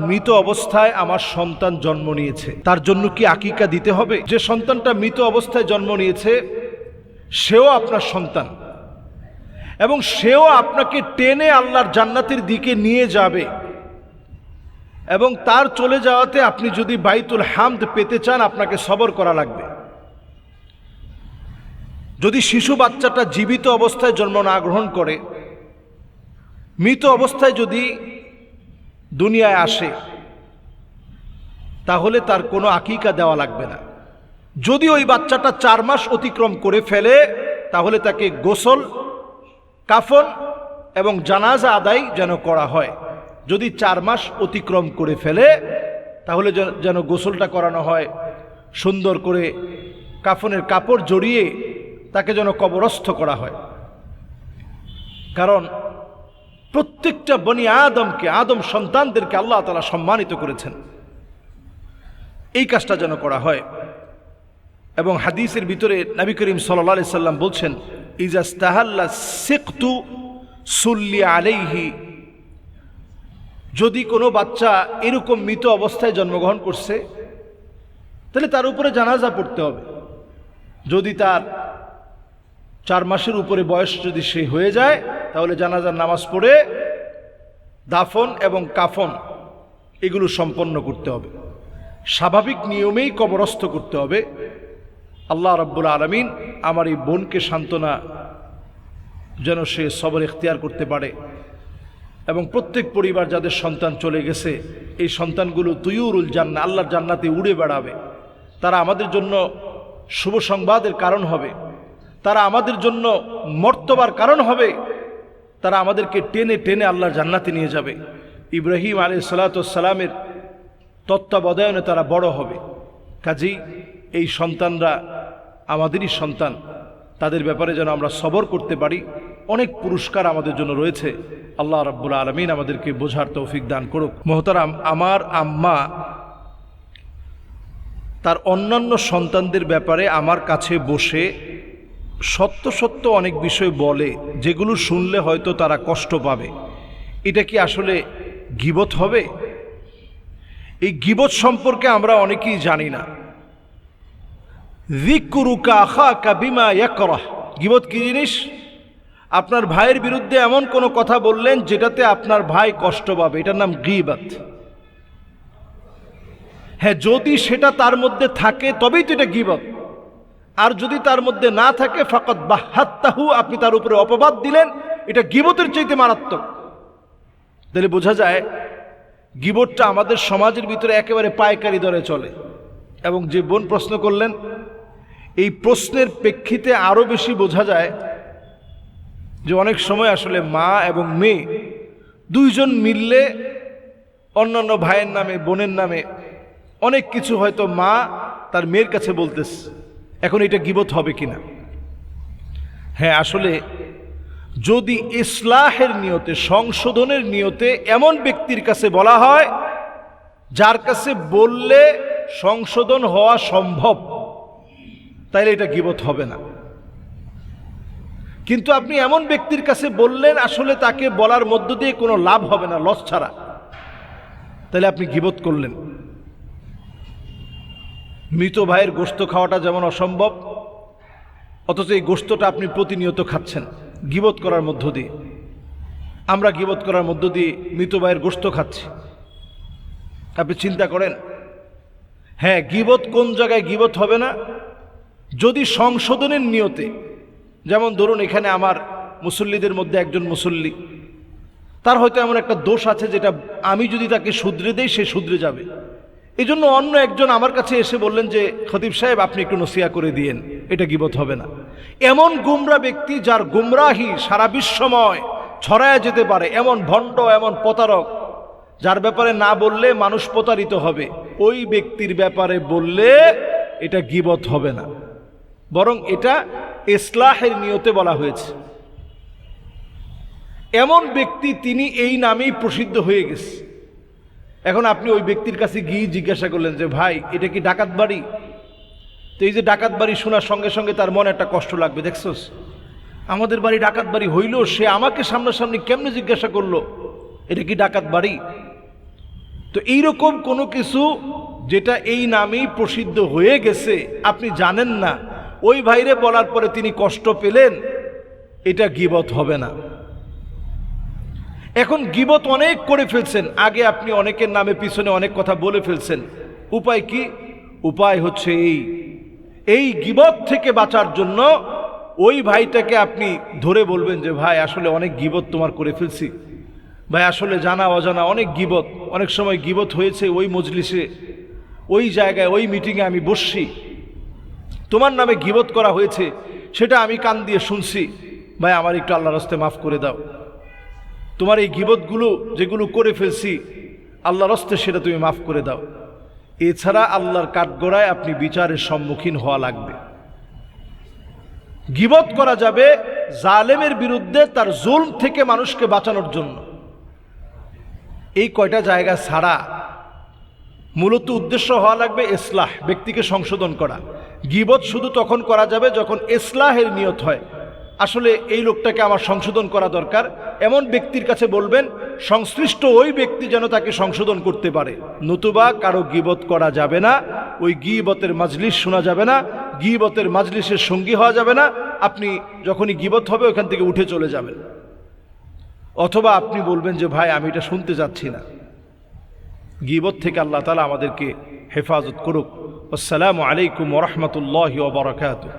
মৃত অবস্থায় আমার সন্তান জন্ম নিয়েছে, তার জন্য কি আকিকা দিতে হবে? যে সন্তানটা মৃত অবস্থায় জন্ম নিয়েছে সেও আপনার সন্তান এবং সেও আপনাকে টেনে আল্লাহর জান্নাতের দিকে নিয়ে যাবে, এবং তার চলে যাওয়াতে আপনি যদি বাইতুল হামদ পেতে চান আপনাকে সবর করা লাগবে। যদি শিশু বাচ্চাটা জীবিত অবস্থায় জন্ম না গ্রহণ করে, মৃত অবস্থায় যদি দুনিয়ায় আসে, তাহলে তার কোনো আকিকা দেওয়া লাগবে না। যদি ওই বাচ্চাটা 4 মাস অতিক্রম করে ফেলে তাহলে তাকে গোসল, কাফন এবং জানাজা আদায় যেন করা হয়। যদি 4 মাস অতিক্রম করে ফেলে তাহলে যেন গোসলটা করানো হয়, সুন্দর করে কাফনের কাপড় জড়িয়ে তাকে যেন কবরস্থ করা হয়। কারণ প্রত্যেকটা বনি আদমকে, আদম সন্তানদেরকে আল্লাহ তাআলা সম্মানিত করেছেন, এই কাজটা যেন করা হয়। এবং হাদিসের ভিতরে নবী করিম সাল্লাল্লাহু আলাইহি সাল্লাম বলছেন, ইজা ইস্তাহাল্লা সিকতু সুল্লি আলাইহি, যদি কোনো বাচ্চা এরকম মৃত অবস্থায় জন্মগ্রহণ করছে তাহলে তার উপরে জানাজা পড়তে হবে। যদি তার 4 মাসের উপরে বয়স যদি সে হয়ে যায় তাহলে জানাজার নামাজ পড়ে দাফন এবং কাফন এগুলো সম্পন্ন করতে হবে। স্বাভাবিক নিয়মেই কবরস্থ করতে হবে। আল্লাহ রাব্বুল আলামিন আমার এই বোনকে সান্ত্বনা যেন সে সবর ইখতিয়ার করতে পারে, এবং প্রত্যেক পরিবার যাদের সন্তান চলে গেছে এই সন্তানগুলো তুয়ুরুল জান্নাহ, আল্লাহর জান্নাতে উড়ে বেড়াবে। তারা আমাদের জন্য শুভ সংবাদের কারণ হবে, তারা আমাদের জন্য মর্তবার কারণ হবে, তারা আমাদেরকে টেনে টেনে আল্লাহর জান্নাতে নিয়ে যাবে। ইব্রাহিম আলাইহিস সালাতু ওয়াস সালামের তত্ত্বাবধানে তারা বড় হবে। কাজেই এই সন্তানরা আমাদেরই সন্তান, তাদের ব্যাপারে যেন আমরা সবর করতে পারি। অনেক পুরস্কার আমাদের জন্য রয়েছে। আল্লাহ রাব্বুল আলামিন আমাদেরকে বোঝার তৌফিক দান করুক। মোহতারাম, আমার আম্মা তার অন্যান্য সন্তানদের ব্যাপারে আমার কাছে বসে সত্য সত্য অনেক বিষয় বলে, যেগুলো শুনলে হয়তো তারা কষ্ট পাবে। এটা কি আসলে গীবত হবে? এই গীবত সম্পর্কে আমরা অনেকেই জানি না। যিকরুকা আখাকা বিমা ইয়াকরাহ, গীবত কি জিনিস? আপনার ভাইয়ের বিরুদ্ধে এমন কোনো কথা বললেন যেটাতে আপনার ভাই কষ্ট পাবে, এটার নাম গীবত। হ্যাঁ, যদি সেটা তার মধ্যে থাকে তবেই তো এটা গীবত, আর যদি তার মধ্যে না থাকে ফাকাদ বাহাত্তাহু, আপনি তার উপরে অপবাদ দিলেন, এটা গীবতের চাইতে মারাত্মক। তাহলে বোঝা যায় গীবতটা আমাদের সমাজের ভিতরে একেবারে পাইকারি দরে চলে। এবং যে বোন প্রশ্ন করলেন, এই প্রশ্নের প্রেক্ষিতে আরো বেশি বোঝা যায় যে অনেক সময় আসলে মা এবং মেয়ে দুইজন মিললে অন্যান্য ভাইয়ের নামে, বোনের নামে অনেক কিছু হয়তো মা তার মেয়ের কাছে বলতেছে। এখন এটা গীবত হবে কিনা? হ্যাঁ, আসলে যদি ইসলাহের নিয়তে, সংশোধনের নিয়তে এমন ব্যক্তির কাছে বলা হয় যার কাছে বললে সংশোধন হওয়া সম্ভব, তাইলে এটা গীবত হবে না। কিন্তু আপনি এমন ব্যক্তির কাছে বললেন আসলে তাকে বলার মধ্য দিয়ে কোনো লাভ হবে না, লস ছাড়া, তাহলে আপনি গীবত করলেন। মৃত ভাইয়ের গোশত খাওয়াটা যেমন অসম্ভব, অথচ এই গোশতটা আপনি প্রতিনিয়ত খাচ্ছেন গীবত করার মধ্য দিয়ে। আমরা গীবত করার মধ্য দিয়ে মৃত ভাইয়ের গোশত খাচ্ছি। আপনি চিন্তা করেন। হ্যাঁ, গীবত কোন জায়গায় গীবত হবে না? যদি সংশোধনের নিয়তে, যেমন ধরুন এখানে আমার মুসল্লিদের মধ্যে একজন মুসল্লি, তার হয়তো এমন একটা দোষ আছে যেটা আমি যদি তাকে শুধরে দেই সে শুধরে যাবে, এই জন্য অন্য একজন আমার কাছে এসে বললেন যে খতিব সাহেব আপনি একটু নসিহা করে দিয়েন, এটা গীবত হবে না। এমন গুমরা ব্যক্তি যার গুমরাহি সারা বিশ্বময় ছড়ায় যেতে পারে, এমন ভণ্ড, এমন প্রতারক, যার ব্যাপারে না বললে মানুষ প্রতারিত হবে, ওই ব্যক্তির ব্যাপারে বললে এটা গীবত হবে না, বরং এটা ইসলাহের নিয়তে বলা হয়েছে। এমন ব্যক্তি তিনি এই নামেই প্রসিদ্ধ হয়ে গেছে। এখন আপনি ওই ব্যক্তির কাছে গিয়ে জিজ্ঞাসা করলেন যে ভাই এটা কি ডাকাত বাড়ি? তো এই যে ডাকাত বাড়ি শোনার সঙ্গে সঙ্গে তার মনে একটা কষ্ট লাগবে, দেখছস আমাদের বাড়ি ডাকাত বাড়ি হইল, সে আমাকে সামনাসামনি কেমনে জিজ্ঞাসা করলো এটা কি ডাকাত বাড়ি? তো এইরকম কোনো কিছু যেটা এই নামেই প্রসিদ্ধ হয়ে গেছে, আপনি জানেন না, ওই ভাইরে বলার পরে তিনি কষ্ট পেলেন, এটা গীবত হবে না। এখন গীবত অনেক করে ফেলছেন, আগে আপনি অনেকের নামে পিছনে অনেক কথা বলে ফেলছেন। উপায় কি? উপায় হচ্ছে এই গীবত থেকে বাঁচার জন্য ওই ভাইটাকে আপনি ধরে বলবেন যে ভাই আসলে অনেক গীবত তোমার করে ফেলছি ভাই, আসলে জানা অজানা অনেক গীবত, অনেক সময় গীবত হয়েছে ওই মজলিসে, ওই জায়গায়, ওই মিটিংয়ে আমি বসছি, তোমার নামে গীবত করা হয়েছে, সেটা আমি কান দিয়ে শুনছি, ভাই আমার একটু আল্লাহর রাস্তায় মাফ করে দাও, তোমার এই গীবতগুলো যেগুলো করে ফেলছি আল্লাহর রাস্তায় সেটা তুমি মাফ করে দাও। এছাড়া আল্লাহর কাঠগড়ায় আপনি বিচারের সম্মুখীন হওয়া লাগবে। গীবত করা যাবে জালেমের বিরুদ্ধে তার জুলম থেকে মানুষকে বাঁচানোর জন্য। এই কয়টা জায়গা ছাড়া মূলত উদ্দেশ্য হওয়া লাগবে ইসলাহ, ব্যক্তিকে সংশোধন করা। গীবত শুধু তখন করা যাবে যখন ইসলাহের নিয়ত হয়, আসলে এই লোকটাকে আমার সংশোধন করা দরকার, এমন ব্যক্তির কাছে বলবেন, সংশ্লিষ্ট ওই ব্যক্তি যেন তাকে সংশোধন করতে পারে। নতুবা কারো গীবত করা যাবে না, ওই গীবতের মাজলিস শোনা যাবে না, গীবতের মাজলিসের সঙ্গী হওয়া যাবে না। আপনি যখনই গীবত হবে ওখান থেকে উঠে চলে যাবেন, অথবা আপনি বলবেন যে ভাই আমি এটা শুনতে যাচ্ছি না। গীবত থেকে আল্লাহ তাআলা আমাদেরকে হেফাজত করুক। আসসালামু আলাইকুম ওয়া রাহমাতুল্লাহি ওয়া বারাকাতুহু।